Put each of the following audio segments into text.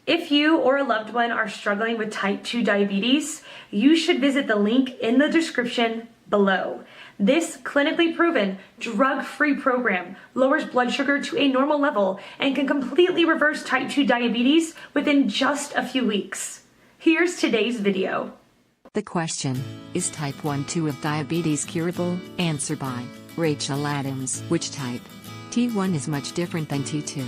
If you or a loved one are struggling with type 2 diabetes, you should visit the link in the description below. This clinically proven, drug-free program lowers blood sugar to a normal level and can completely reverse type 2 diabetes within just a few weeks. Here's today's video. The question, is type 1-2 of diabetes curable? Answer by Rachel Adams. Which type? T1 is much different than T2.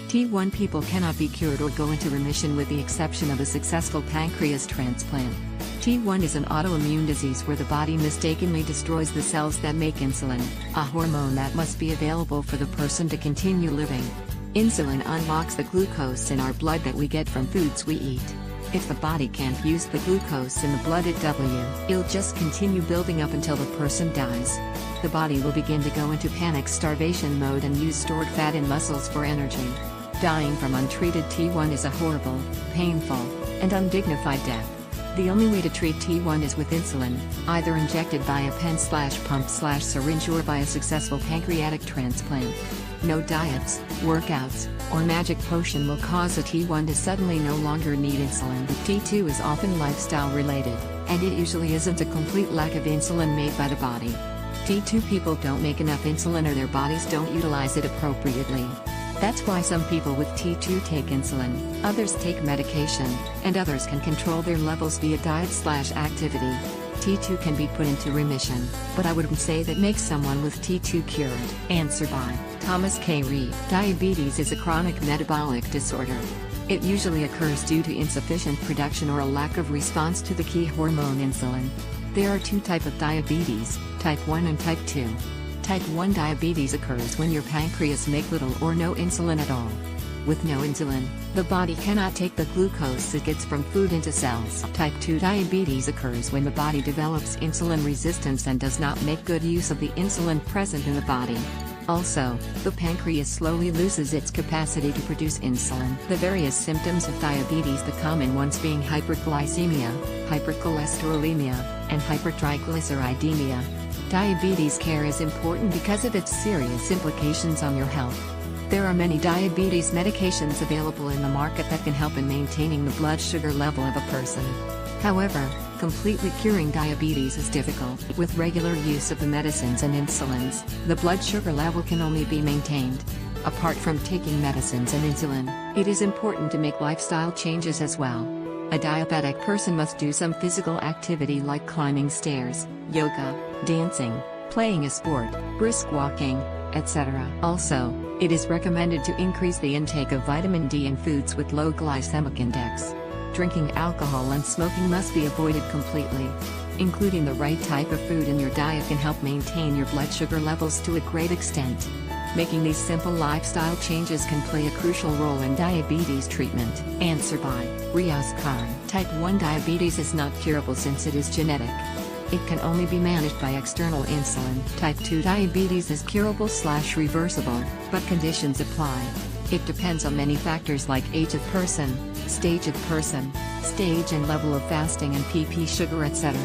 T1 people cannot be cured or go into remission with the exception of a successful pancreas transplant. T1 is an autoimmune disease where the body mistakenly destroys the cells that make insulin, a hormone that must be available for the person to continue living. Insulin unlocks the glucose in our blood that we get from foods we eat. If the body can't use the glucose in the blood it'll just continue building up until the person dies. The body will begin to go into panic starvation mode and use stored fat in muscles for energy. Dying from untreated T1 is a horrible, painful, and undignified death. The only way to treat T1 is with insulin, either injected by a pen/pump/syringe or by a successful pancreatic transplant. No diets, workouts, or magic potion will cause a T1 to suddenly no longer need insulin. T2 is often lifestyle related, and it usually isn't a complete lack of insulin made by the body. T2 people don't make enough insulin or their bodies don't utilize it appropriately. That's why some people with T2 take insulin, others take medication, and others can control their levels via diet/activity. T2 can be put into remission, but I wouldn't say that makes someone with T2 cured. Answer by Thomas K. Reed. Diabetes is a chronic metabolic disorder. It usually occurs due to insufficient production or a lack of response to the key hormone insulin. There are two types of diabetes, type 1 and type 2. Type 1 diabetes occurs when your pancreas make little or no insulin at all. With no insulin, the body cannot take the glucose it gets from food into cells. Type 2 diabetes occurs when the body develops insulin resistance and does not make good use of the insulin present in the body. Also, the pancreas slowly loses its capacity to produce insulin. The various symptoms of diabetes, the common ones being hyperglycemia, hypercholesterolemia, and hypertriglyceridemia. Diabetes care is important because of its serious implications on your health. There are many diabetes medications available in the market that can help in maintaining the blood sugar level of a person. However, completely curing diabetes is difficult. With regular use of the medicines and insulins, the blood sugar level can only be maintained. Apart from taking medicines and insulin, it is important to make lifestyle changes as well. A diabetic person must do some physical activity like climbing stairs, yoga, dancing, playing a sport, brisk walking, etc. Also, it is recommended to increase the intake of vitamin D in foods with low glycemic index. Drinking alcohol and smoking must be avoided completely. Including the right type of food in your diet can help maintain your blood sugar levels to a great extent. Making these simple lifestyle changes can play a crucial role in diabetes treatment. Answer by Riaz Khan. Type 1 diabetes is not curable since it is genetic. It can only be managed by external insulin. Type 2 diabetes is curable/reversible, but conditions apply. It depends on many factors like age of person, stage and level of fasting and PP sugar, etc.